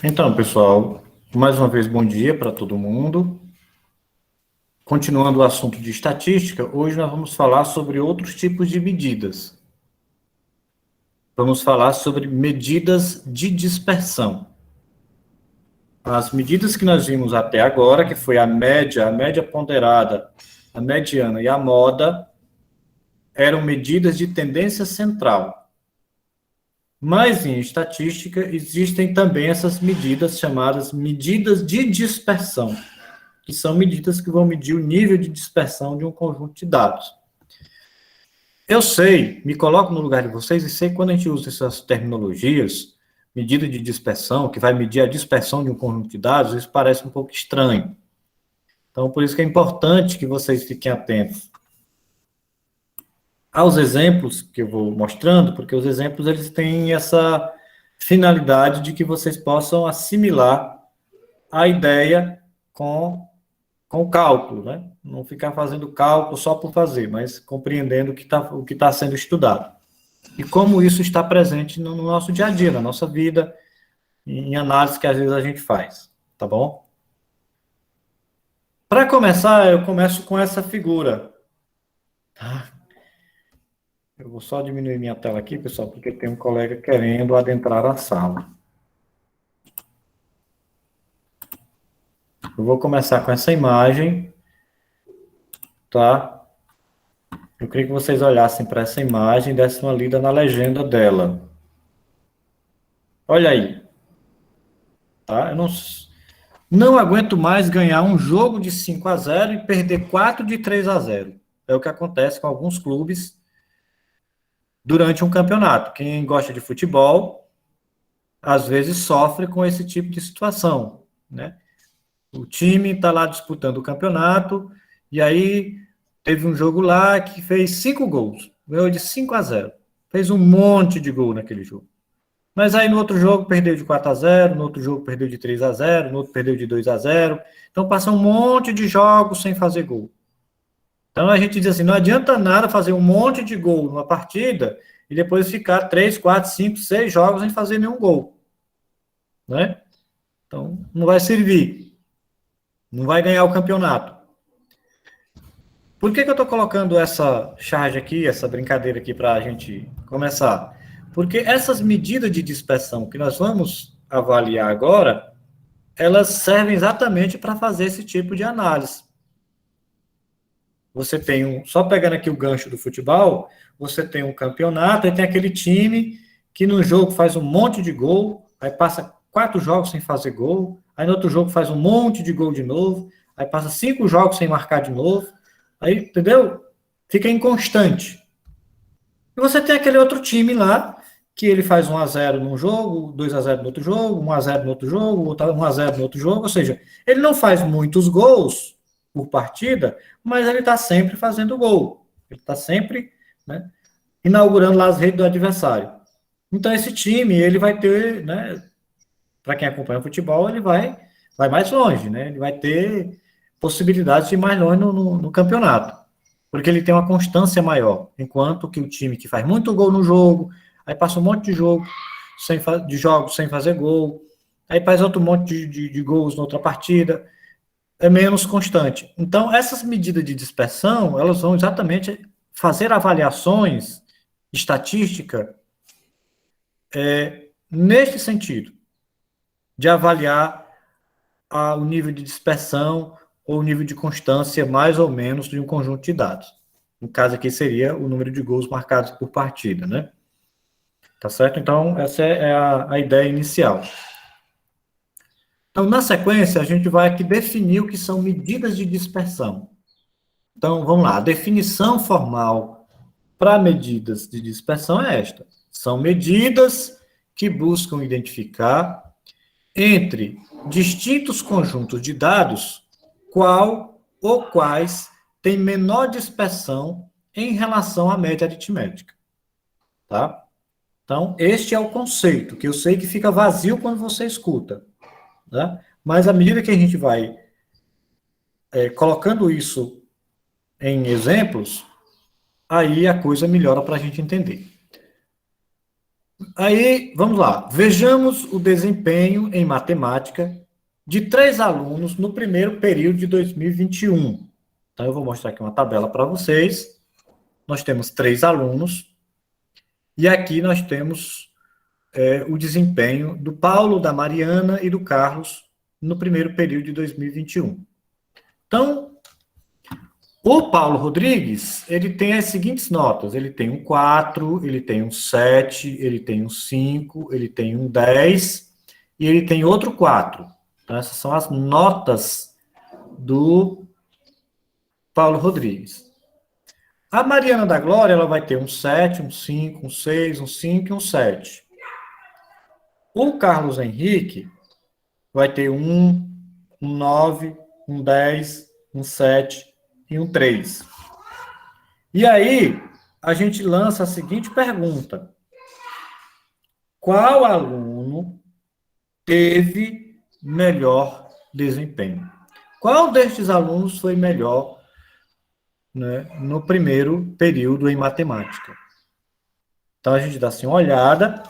Então, pessoal, mais uma vez, bom dia para todo mundo. Continuando o assunto de estatística, hoje nós vamos falar sobre outros tipos de medidas. Vamos falar sobre medidas de dispersão. As medidas que nós vimos até agora, que foi a média ponderada, a mediana e a moda, eram medidas de tendência central. Mas em estatística existem também essas medidas chamadas medidas de dispersão, que são medidas que vão medir o nível de dispersão de um conjunto de dados. Eu sei, me coloco no lugar de vocês e sei que quando a gente usa essas terminologias, medida de dispersão, que vai medir a dispersão de um conjunto de dados, isso parece um pouco estranho. Então, por isso que é importante que vocês fiquem atentos aos exemplos que eu vou mostrando, porque os exemplos eles têm essa finalidade de que vocês possam assimilar a ideia com o cálculo, né? Não ficar fazendo cálculo só por fazer, mas compreendendo o que tá sendo estudado. E como isso está presente no nosso dia a dia, na nossa vida, em análise que às vezes a gente faz, tá bom? Para começar, eu começo com essa figura. Tá? Eu vou só diminuir minha tela aqui, pessoal, porque tem um colega querendo adentrar a sala. Eu vou começar com essa imagem, tá? Eu queria que vocês olhassem para essa imagem e dessem uma lida na legenda dela. Olha aí. Tá? Eu não aguento mais ganhar um jogo de 5-0 e perder 4 de 3-0. É o que acontece com alguns clubes durante um campeonato. Quem gosta de futebol, às vezes sofre com esse tipo de situação, né? O time está lá disputando o campeonato, e aí teve um jogo lá que fez 5 gols, ganhou de 5-0. Fez um monte de gol naquele jogo. Mas aí no outro jogo perdeu de 4-0, no outro jogo perdeu de 3-0, no outro perdeu de 2-0. Então passa um monte de jogos sem fazer gol. Então a gente diz assim, não adianta nada fazer um monte de gol numa partida e depois ficar 3, 4, 5, 6 jogos sem fazer nenhum gol. Né? Então não vai servir. Não vai ganhar o campeonato. Por que eu estou colocando essa charge aqui, essa brincadeira aqui para a gente começar? Porque essas medidas de dispersão que nós vamos avaliar agora, elas servem exatamente para fazer esse tipo de análise. Você tem só pegando aqui o gancho do futebol, você tem um campeonato, aí tem aquele time que no jogo faz um monte de gol, aí passa 4 jogos sem fazer gol, aí no outro jogo faz um monte de gol de novo, aí passa 5 jogos sem marcar de novo, aí, entendeu? Fica inconstante. E você tem aquele outro time lá, que ele faz 1-0 num jogo, 2-0 no outro jogo, 1-0 no outro jogo, 1-0 no outro jogo, ou seja, ele não faz muitos gols por partida, mas ele está sempre fazendo gol. Ele está sempre, né, inaugurando lá as redes do adversário. Então esse time, ele vai ter, né, para quem acompanha o futebol, ele vai mais longe, né? Ele vai ter possibilidades de ir mais longe no campeonato, porque ele tem uma constância maior, enquanto que o time que faz muito gol no jogo, aí passa um monte de jogo de jogos sem fazer gol, aí faz outro monte de gols na outra partida, é menos constante. Então, essas medidas de dispersão, elas vão exatamente fazer avaliações estatística neste sentido, de avaliar o nível de dispersão ou o nível de constância, mais ou menos, de um conjunto de dados. No caso aqui seria o número de gols marcados por partida, né? Tá certo? Então, essa é a ideia inicial. Então, na sequência, a gente vai aqui definir o que são medidas de dispersão. Então, vamos lá. A definição formal para medidas de dispersão é esta. São medidas que buscam identificar entre distintos conjuntos de dados qual ou quais tem menor dispersão em relação à média aritmética. Tá? Então, este é o conceito, que eu sei que fica vazio quando você escuta. Tá? Mas à medida que a gente vai colocando isso em exemplos, aí a coisa melhora para a gente entender. Aí, vamos lá. Vejamos o desempenho em matemática de 3 alunos no primeiro período de 2021. Então, eu vou mostrar aqui uma tabela para vocês. Nós temos 3 alunos. E aqui nós temos o desempenho do Paulo, da Mariana e do Carlos no primeiro período de 2021. Então, o Paulo Rodrigues, ele tem as seguintes notas. Ele tem um 4, ele tem um 7, ele tem um 5, ele tem um 10 e ele tem outro 4. Então, essas são as notas do Paulo Rodrigues. A Mariana da Glória, ela vai ter um 7, um 5, um 6, um 5 e um 7. O Carlos Henrique vai ter um 9, um 10, um 7 e um 3. E aí, a gente lança a seguinte pergunta. Qual aluno teve melhor desempenho? Qual destes alunos foi melhor, né, no primeiro período em matemática? Então, a gente dá assim uma olhada.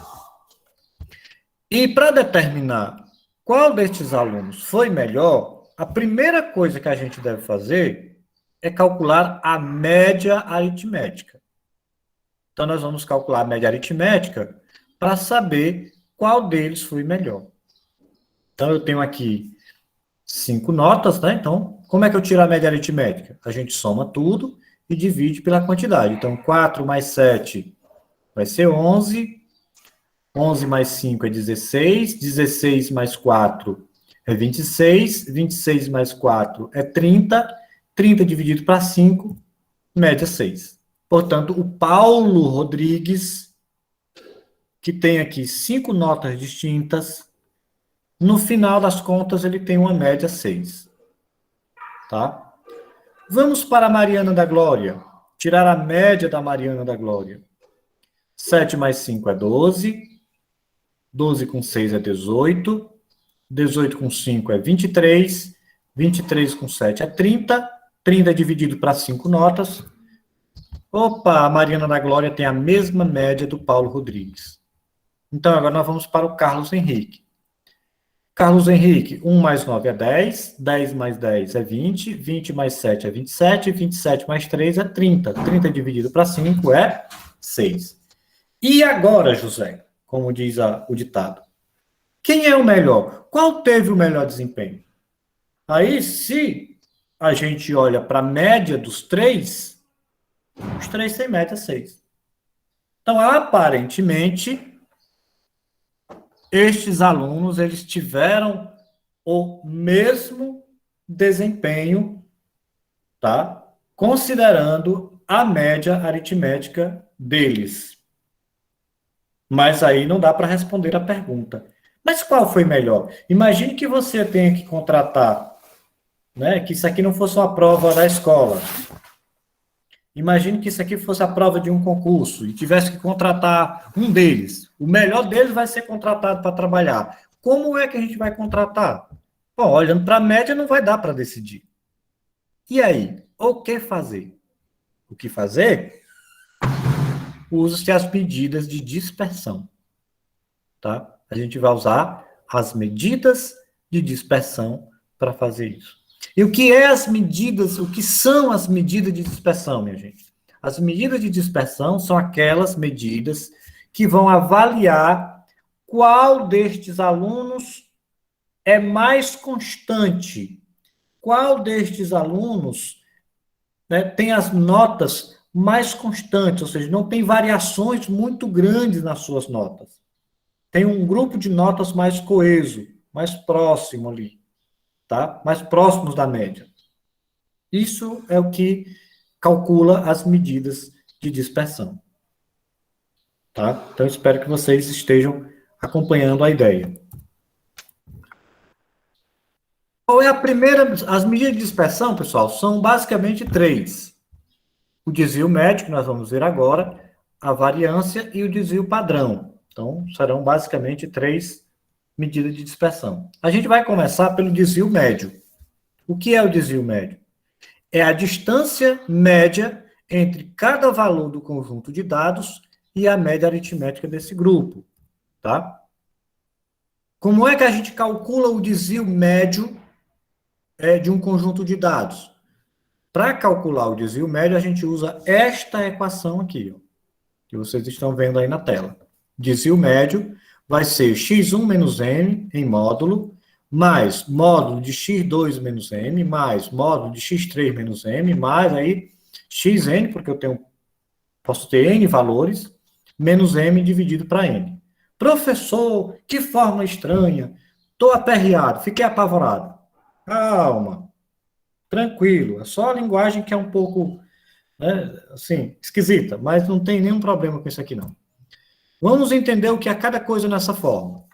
E para determinar qual destes alunos foi melhor, a primeira coisa que a gente deve fazer é calcular a média aritmética. Então, nós vamos calcular a média aritmética para saber qual deles foi melhor. Então, eu tenho aqui 5 notas, né? Então, como é que eu tiro a média aritmética? A gente soma tudo e divide pela quantidade. Então, 4 mais 7 vai ser 11. 11 mais 5 é 16. 16 mais 4 é 26. 26 mais 4 é 30. 30 dividido para 5, média 6. Portanto, o Paulo Rodrigues, que tem aqui 5 notas distintas, no final das contas, ele tem uma média 6. Tá? Vamos para a Mariana da Glória. Tirar a média da Mariana da Glória. 7 mais 5 é 12. 12 com 6 é 18. 18 com 5 é 23. 23 com 7 é 30. 30 dividido para 5 notas. Opa, a Mariana da Glória tem a mesma média do Paulo Rodrigues. Então, agora nós vamos para o Carlos Henrique. Carlos Henrique, 1 mais 9 é 10, 10 mais 10 é 20, 20 mais 7 é 27, 27 mais 3 é 30. 30 dividido para 5 é 6. E agora, José, como diz o ditado, quem é o melhor? Qual teve o melhor desempenho? Aí, se a gente olha para a média dos 3, os 3 têm média 6. Então, aparentemente, estes alunos, eles tiveram o mesmo desempenho, tá? Considerando a média aritmética deles. Mas aí não dá para responder a pergunta. Mas qual foi melhor? Imagine que você tenha que contratar, né? Que isso aqui não fosse uma prova da escola. Imagine que isso aqui fosse a prova de um concurso e tivesse que contratar um deles. O melhor deles vai ser contratado para trabalhar. Como é que a gente vai contratar? Bom, olhando para a média, não vai dar para decidir. E aí? O que fazer? O que fazer? Usa-se as medidas de dispersão. Tá? A gente vai usar as medidas de dispersão para fazer isso. E o que são as medidas de dispersão, minha gente? As medidas de dispersão são aquelas medidas que vão avaliar qual destes alunos é mais constante, qual destes alunos, né, tem as notas mais constantes, ou seja, não tem variações muito grandes nas suas notas. Tem um grupo de notas mais coeso, mais próximo ali. Tá? Mais próximos da média. Isso é o que calcula as medidas de dispersão. Tá? Então, espero que vocês estejam acompanhando a ideia. Qual é a primeira? As medidas de dispersão, pessoal, são basicamente 3. O desvio médio, que nós vamos ver agora, a variância e o desvio padrão. Então, serão basicamente 3 medidas de dispersão. A gente vai começar pelo desvio médio. O que é o desvio médio? É a distância média entre cada valor do conjunto de dados e a média aritmética desse grupo, tá? Como é que a gente calcula o desvio médio de um conjunto de dados? Para calcular o desvio médio, a gente usa esta equação aqui, ó, que vocês estão vendo aí na tela. Desvio médio vai ser x1 menos m em módulo, mais módulo de x2 menos m, mais módulo de x3 menos m, mais aí xn, porque posso ter n valores, menos m dividido para n. Professor, que forma estranha. Estou aperreado, fiquei apavorado. Calma, tranquilo. É só a linguagem que é um pouco, né, assim, esquisita, mas não tem nenhum problema com isso aqui, não. Vamos entender o que é cada coisa nessa forma.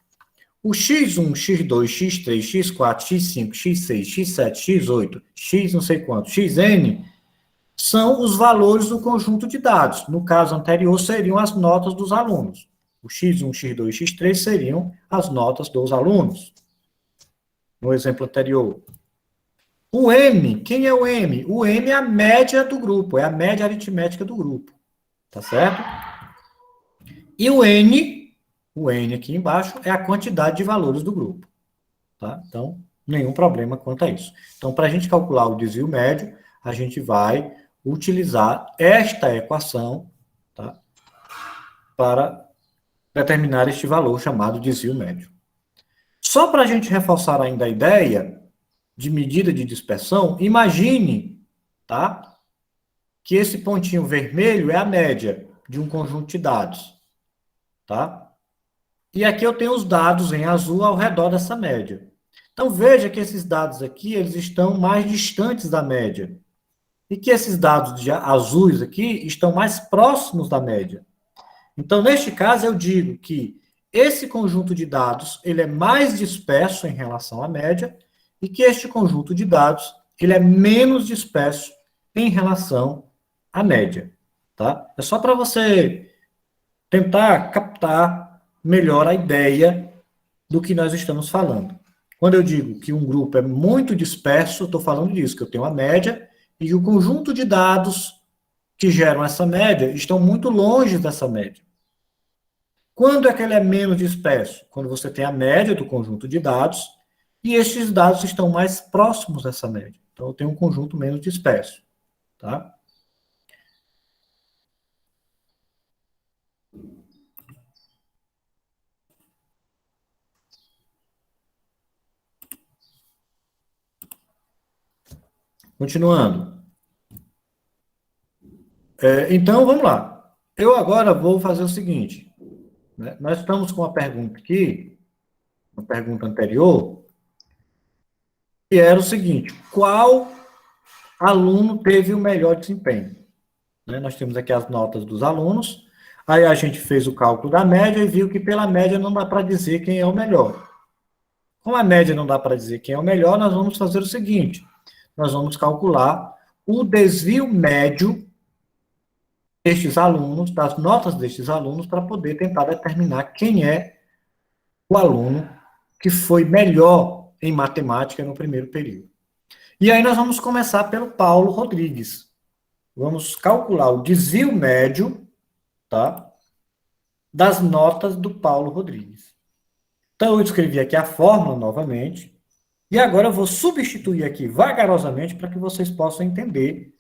O x1, x2, x3, x4, x5, x6, x7, x8, x não sei quanto, xn, são os valores do conjunto de dados. No caso anterior, seriam as notas dos alunos. O x1, x2, x3 seriam as notas dos alunos. No exemplo anterior. O M, quem é o M? O M é a média do grupo, é a média aritmética do grupo. Tá certo? E o N aqui embaixo, é a quantidade de valores do grupo. Tá? Então, nenhum problema quanto a isso. Então, para a gente calcular o desvio médio, a gente vai utilizar esta equação, tá? Para determinar este valor chamado desvio médio. Só para a gente reforçar ainda a ideia de medida de dispersão, imagine, tá? Que esse pontinho vermelho é a média de um conjunto de dados, tá? E aqui eu tenho os dados em azul ao redor dessa média. Então veja que esses dados aqui, eles estão mais distantes da média. E que esses dados de azuis aqui estão mais próximos da média. Então, neste caso, eu digo que esse conjunto de dados, ele é mais disperso em relação à média, e que este conjunto de dados, ele é menos disperso em relação à média, tá? É só para você tentar captar melhor a ideia do que nós estamos falando. Quando eu digo que um grupo é muito disperso, estou falando disso, que eu tenho a média e que o conjunto de dados que geram essa média estão muito longe dessa média. Quando é que ele é menos disperso? Quando você tem a média do conjunto de dados e estes dados estão mais próximos dessa média. Então, eu tenho um conjunto menos disperso. Tá? Continuando. Então, vamos lá. Eu agora vou fazer o seguinte. Né? Nós estamos com uma pergunta aqui, uma pergunta anterior, que era o seguinte: qual aluno teve o melhor desempenho? Né? Nós temos aqui as notas dos alunos, aí a gente fez o cálculo da média e viu que pela média não dá para dizer quem é o melhor. Como a média não dá para dizer quem é o melhor, nós vamos fazer o seguinte: nós vamos calcular o desvio médio destes alunos, das notas destes alunos, para poder tentar determinar quem é o aluno que foi melhor em matemática no primeiro período. E aí nós vamos começar pelo Paulo Rodrigues. Vamos calcular o desvio médio, tá, das notas do Paulo Rodrigues. Então, eu escrevi aqui a fórmula novamente, e agora eu vou substituir aqui vagarosamente para que vocês possam entender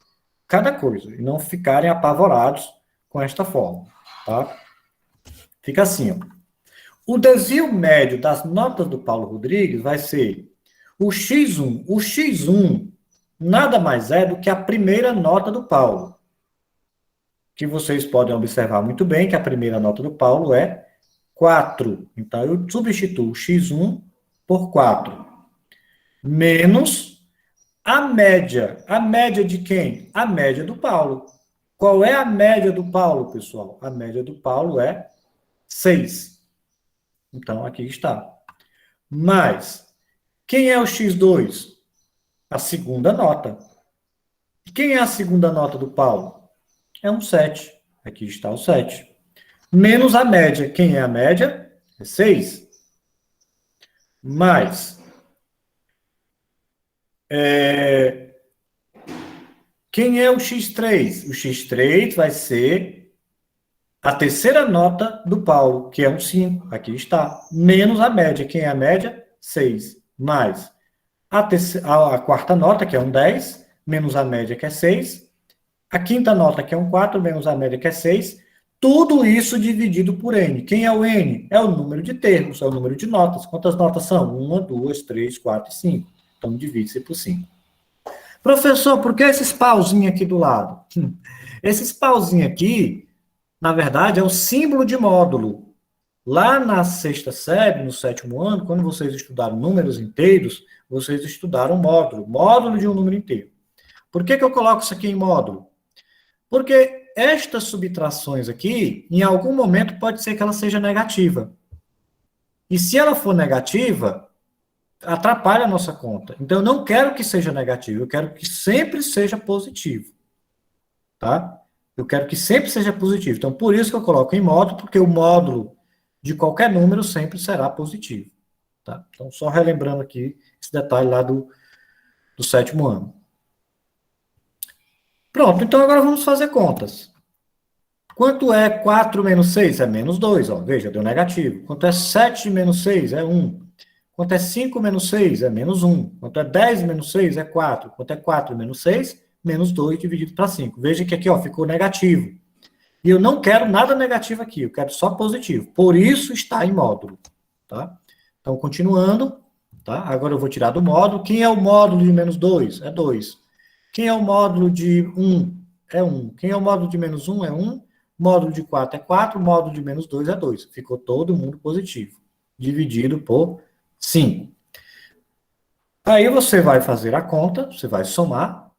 cada coisa, e não ficarem apavorados com esta fórmula, tá? Fica assim, ó. O desvio médio das notas do Paulo Rodrigues vai ser o X1. O X1 nada mais é do que a primeira nota do Paulo, que vocês podem observar muito bem que a primeira nota do Paulo é 4. Então, eu substituo x1 por 4. Menos a média. A média de quem? A média do Paulo. Qual é a média do Paulo, pessoal? A média do Paulo é 6. Então, aqui está. Mais, quem é o x2? A segunda nota. Quem é a segunda nota do Paulo? É um 7. Aqui está o 7. Menos a média. Quem é a média? É 6. Mais. Quem é o x3? O x3 vai ser A terceira nota do Paulo, que é um 5, aqui está, menos a média. Quem é a média? 6. Mais a quarta nota, que é um 10, menos a média, que é 6. A quinta nota, que é um 4, menos a média, que é 6. Tudo isso dividido por N. Quem é o N? É o número de termos, é o número de notas. Quantas notas são? 1, 2, 3, 4 e 5. Então, divide-se por 5. Professor, por que esses pauzinhos aqui do lado? Esses pauzinhos aqui, na verdade, é o símbolo de módulo. Lá na sexta série, no sétimo ano, quando vocês estudaram números inteiros, vocês estudaram módulo, módulo de um número inteiro. Por que eu coloco isso aqui em módulo? Porque estas subtrações aqui, em algum momento, pode ser que ela seja negativa. E se ela for negativa, atrapalha a nossa conta. Então, eu não quero que seja negativo, eu quero que sempre seja positivo. Tá? Eu quero que sempre seja positivo. Então, por isso que eu coloco em módulo, porque o módulo de qualquer número sempre será positivo. Tá? Então, só relembrando aqui esse detalhe lá do sétimo ano. Pronto, então agora vamos fazer contas. Quanto é 4 menos 6? É menos 2, ó. Veja, deu negativo. Quanto é 7 menos 6? É 1. Quanto é 5 menos 6? É menos 1. Quanto é 10 menos 6? É 4. Quanto é 4 menos 6? Menos 2 dividido para 5. Veja que aqui, ó, ficou negativo. E eu não quero nada negativo aqui, eu quero só positivo. Por isso está em módulo, tá? Então, continuando, tá? Agora eu vou tirar do módulo. Quem é o módulo de menos 2? É 2. Quem é o módulo de 1? É 1. Quem é o módulo de menos 1? É 1. Módulo de 4 é 4. Módulo de menos 2 é 2. Ficou todo mundo positivo. Dividido por 5. Aí você vai fazer a conta, você vai somar.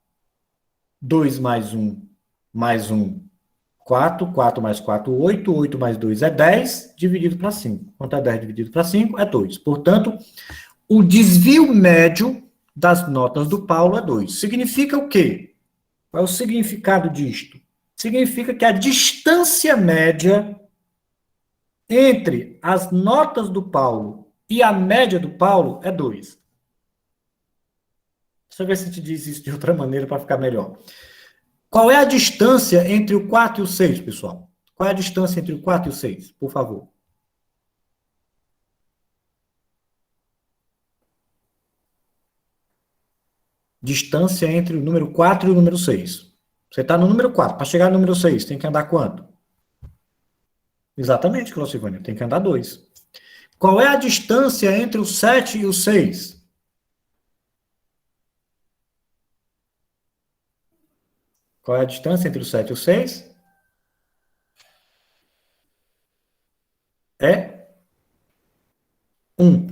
2 mais 1, 4, 4 mais 4, 8, 8 mais 2 é 10, dividido para 5. Quanto é 10 dividido para 5? É 2. Portanto, o desvio médio das notas do Paulo é 2. Significa o quê? Qual é o significado disto? Significa que a distância média entre as notas do Paulo e a média do Paulo é 2. Deixa eu ver se te diz isso de outra maneira para ficar melhor. Qual é a distância entre o 4 e o 6, pessoal? Qual é a distância entre o 4 e o 6, por favor? Distância entre o número 4 e o número 6. Você está no número 4. Para chegar no número 6, tem que andar quanto? Exatamente, Clocivânia. Tem que andar 2. Qual é a distância entre o 7 e o 6? Qual é a distância entre o 7 e o 6? É 1.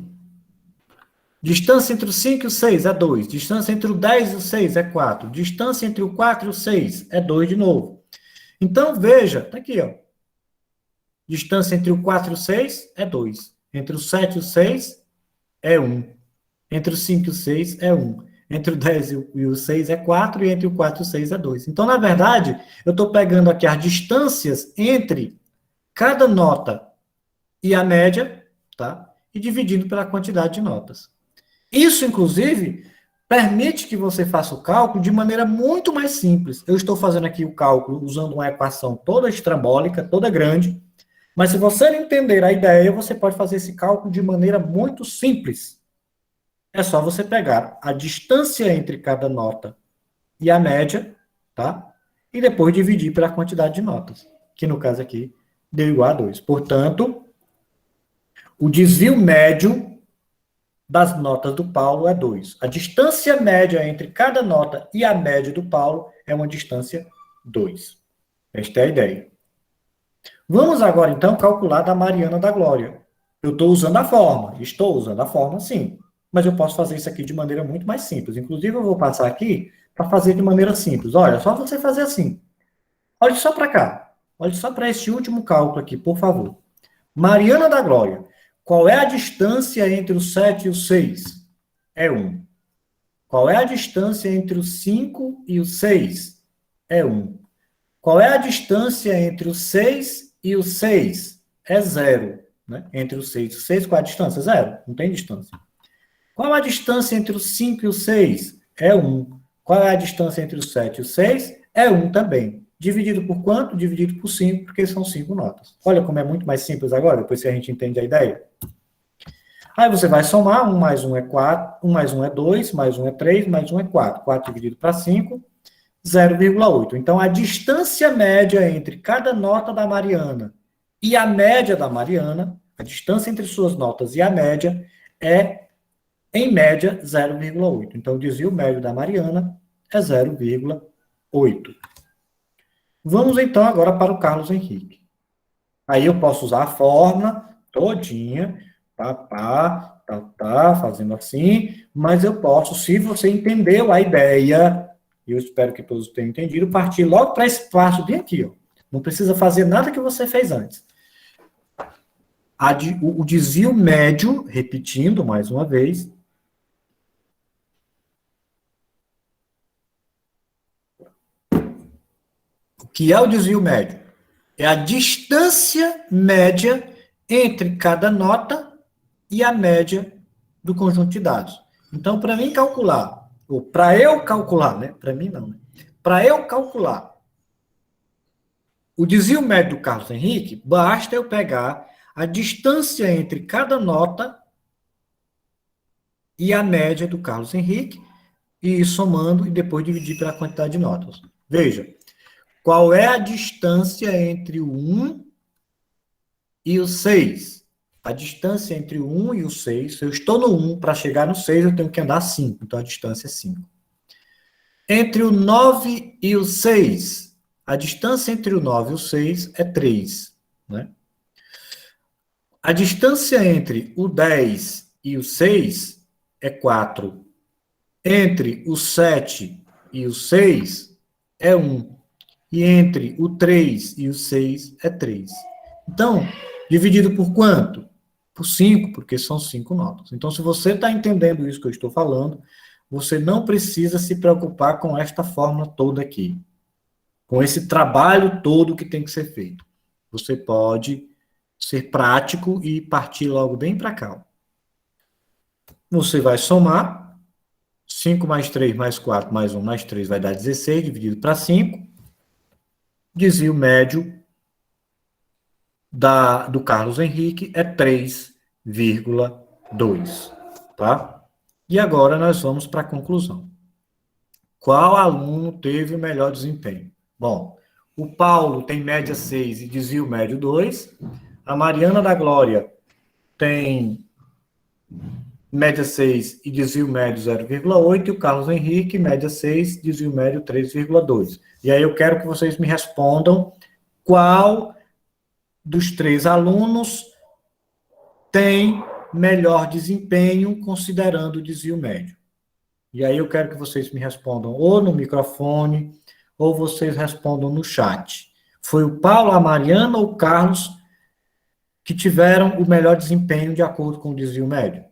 Distância entre o 5 e o 6 é 2. Distância entre o 10 e o 6 é 4. Distância entre o 4 e o 6 é 2 de novo. Então, veja, tá aqui, ó. Distância entre o 4 e o 6 é 2. Entre o 7 e o 6 é 1. Entre o 5 e o 6 é 1. Entre o 10 e o 6 é 4. E entre o 4 e o 6 é 2. Então, na verdade, eu estou pegando aqui as distâncias entre cada nota e a média, tá? E dividindo pela quantidade de notas. Isso, inclusive, permite que você faça o cálculo de maneira muito mais simples. Eu estou fazendo aqui o cálculo usando uma equação toda estrambólica, toda grande, mas se você não entender a ideia, você pode fazer esse cálculo de maneira muito simples. É só você pegar a distância entre cada nota e a média, tá? E depois dividir pela quantidade de notas, que no caso aqui deu igual a 2. Portanto, o desvio médio das notas do Paulo é 2. A distância média entre cada nota e a média do Paulo é uma distância 2. Esta é a ideia. Vamos agora, então, calcular da Mariana da Glória. Eu estou usando a forma, sim. Mas eu posso fazer isso aqui de maneira muito mais simples. Inclusive, eu vou passar aqui para fazer de maneira simples. Olha, só você fazer assim. Olhe só para cá. Olhe só para esse último cálculo aqui, por favor. Mariana da Glória. Qual é a distância entre o 7 e o 6? É 1. Qual é a distância entre o 5 e o 6? É 1. Qual é a distância entre o 6 e o 6? É 0. Né? Entre o 6 e o 6, qual é a distância? 0. Não tem distância. Qual a distância entre o 5 e o 6? É 1. Qual é a distância entre o 7 e o 6? É 1 também. Dividido por quanto? Dividido por 5, porque são 5 notas. Olha como é muito mais simples agora, depois que a gente entende a ideia. Aí você vai somar, 1 mais 1 é 4, 1 mais 1 é 2, mais 1 é 3, mais 1 é 4. 4 dividido para 5, 0,8. Então, a distância média entre cada nota da Mariana e a média da Mariana, a distância entre suas notas e a média, é, em média, 0,8. Então, o desvio médio da Mariana é 0,8. Vamos, então, agora para o Carlos Henrique. Aí eu posso usar a fórmula todinha, fazendo assim, mas eu posso, se você entendeu a ideia, e eu espero que todos tenham entendido, partir logo para esse passo bem aqui, ó. Não precisa fazer nada que você fez antes. O desvio médio, repetindo mais uma vez, o que é o desvio médio? É a distância média entre cada nota e a média do conjunto de dados. Então, para mim calcular, ou para eu calcular, né? Para mim não, né? Para eu calcular o desvio médio do Carlos Henrique, basta eu pegar a distância entre cada nota e a média do Carlos Henrique, e ir somando e depois dividir pela quantidade de notas. Veja, qual é a distância entre o 1 e o 6? A distância entre o 1 e o 6, se eu estou no 1, para chegar no 6, eu tenho que andar 5, então a distância é 5. Entre o 9 e o 6, a distância entre o 9 e o 6 é 3, né? A distância entre o 10 e o 6 é 4. Entre o 7 e o 6 é 1. E entre o 3 e o 6 é 3. Então, dividido por quanto? Por 5, porque são 5 notas. Então, se você está entendendo isso que eu estou falando, você não precisa se preocupar com esta fórmula toda aqui, com esse trabalho todo que tem que ser feito. Você pode ser prático e partir logo bem para cá. Você vai somar 5 mais 3 mais 4 mais 1 mais 3 vai dar 16, dividido para 5. Desvio médio do Carlos Henrique é 3,2, tá? E agora nós vamos para a conclusão. Qual aluno teve o melhor desempenho? Bom, o Paulo tem média 6 e desvio médio 2. A Mariana da Glória tem média 6 e desvio médio 0,8. E o Carlos Henrique, média 6, desvio médio 3,2. E aí eu quero que vocês me respondam qual dos 3 alunos tem melhor desempenho considerando o desvio médio. E aí eu quero que vocês me respondam ou no microfone, ou vocês respondam no chat. Foi o Paulo, a Mariana ou o Carlos que tiveram o melhor desempenho de acordo com o desvio médio?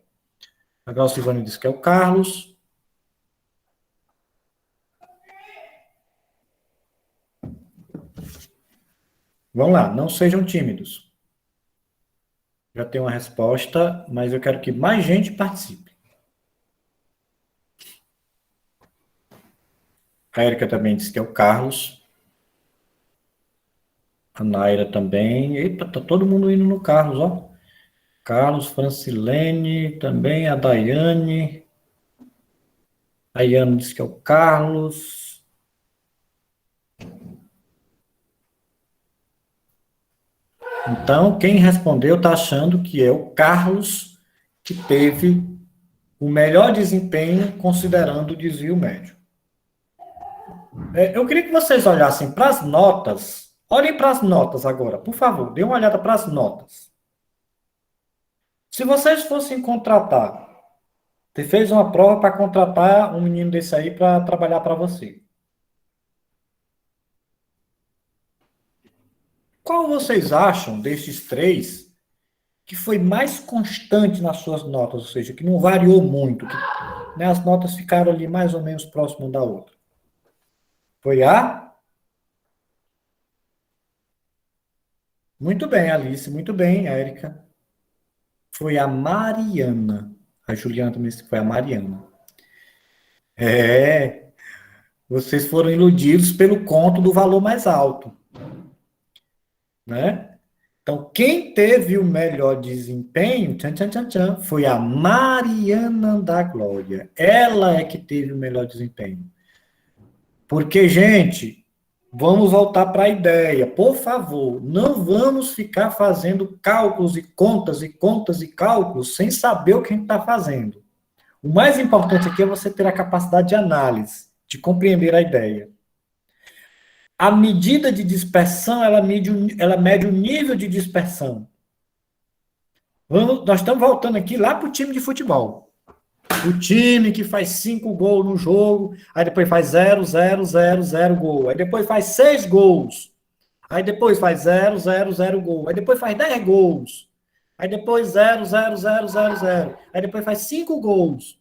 A Glaucivane disse que é o Carlos. Vamos lá, não sejam tímidos. Já tenho uma resposta, mas eu quero que mais gente participe. A Érica também disse que é o Carlos. A Naira também. Eita, tá todo mundo indo no Carlos, ó. Carlos, Francilene, também a Daiane. A Iana disse que é o Carlos. Então, quem respondeu está achando que é o Carlos que teve o melhor desempenho considerando o desvio médio. Eu queria que vocês olhassem para as notas. Olhem para as notas agora, por favor. Dê uma olhada para as notas. Se vocês fossem contratar, você fez uma prova para contratar um menino desse aí para trabalhar para você. Qual vocês acham desses 3 que foi mais constante nas suas notas, ou seja, que não variou muito, que, né, as notas ficaram ali mais ou menos próximas da outra? Foi a? Muito bem, Alice, muito bem, Érica. Foi a Mariana. A Juliana também disse que foi a Mariana. É. Vocês foram iludidos pelo conto do valor mais alto, né? Então, quem teve o melhor desempenho, tchan, tchan, tchan, tchan, foi a Mariana da Glória. Ela é que teve o melhor desempenho. Porque, gente, vamos voltar para a ideia. Por favor, não vamos ficar fazendo cálculos e contas e contas e cálculos sem saber o que a gente está fazendo. O mais importante aqui é você ter a capacidade de análise, de compreender a ideia. A medida de dispersão, ela mede o nível de dispersão. Nós estamos voltando aqui lá para o time de futebol. O time que faz 5 gols no jogo, aí depois faz 0, 0, 0, 0 gol. Aí depois faz 6 gols. Aí depois faz 0, 0, 0 gol. Aí depois faz 10 gols. Aí depois 0, 0, 0, 0, 0. Aí depois faz 5 gols.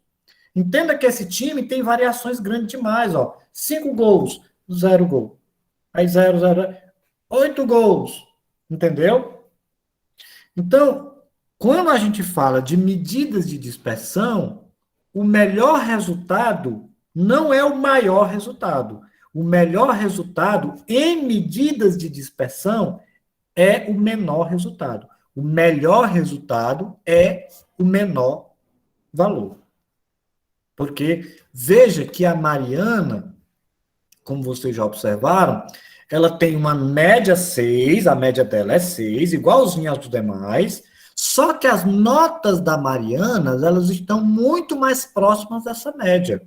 Entenda que esse time tem variações grandes demais, ó. 5 gols, 0 gol. Aí 0, 0, 8 gols. Entendeu? Então, quando a gente fala de medidas de dispersão, o melhor resultado não é o maior resultado. O melhor resultado em medidas de dispersão é o menor resultado. O melhor resultado é o menor valor. Porque veja que a Mariana, como vocês já observaram, ela tem uma média 6, a média dela é 6, igualzinha aos demais, só que as notas da Mariana, elas estão muito mais próximas dessa média.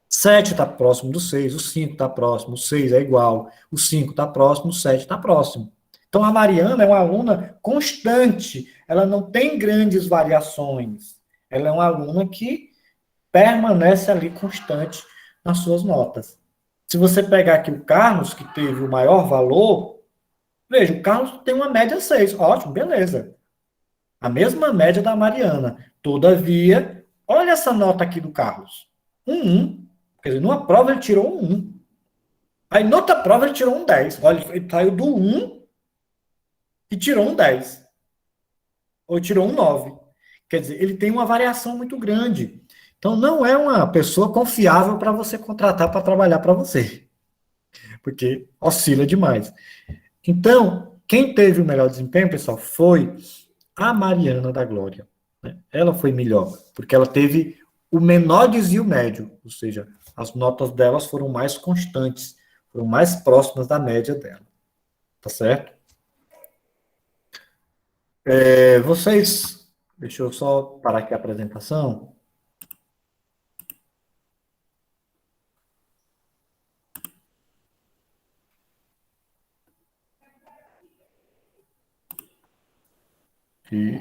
7 está próximo do 6, o 5 está próximo, o 6 é igual, o 5 está próximo, o 7 está próximo. Então, a Mariana é uma aluna constante, ela não tem grandes variações. Ela é uma aluna que permanece ali constante nas suas notas. Se você pegar aqui o Carlos, que teve o maior valor, veja, o Carlos tem uma média 6, ótimo, beleza. A mesma média da Mariana. Todavia, olha essa nota aqui do Carlos. Um 1. Quer dizer, numa prova ele tirou um 1. Aí, noutra prova, ele tirou um 10. Olha, ele saiu do 1 e tirou um 10. Ou tirou um 9. Quer dizer, ele tem uma variação muito grande. Então, não é uma pessoa confiável para você contratar para trabalhar para você. Porque oscila demais. Então, quem teve o melhor desempenho, pessoal, foi a Mariana da Glória. Né? Ela foi melhor, porque ela teve o menor desvio médio, ou seja, as notas delas foram mais constantes, foram mais próximas da média dela. Tá certo? Vocês, deixa eu só parar aqui a apresentação. E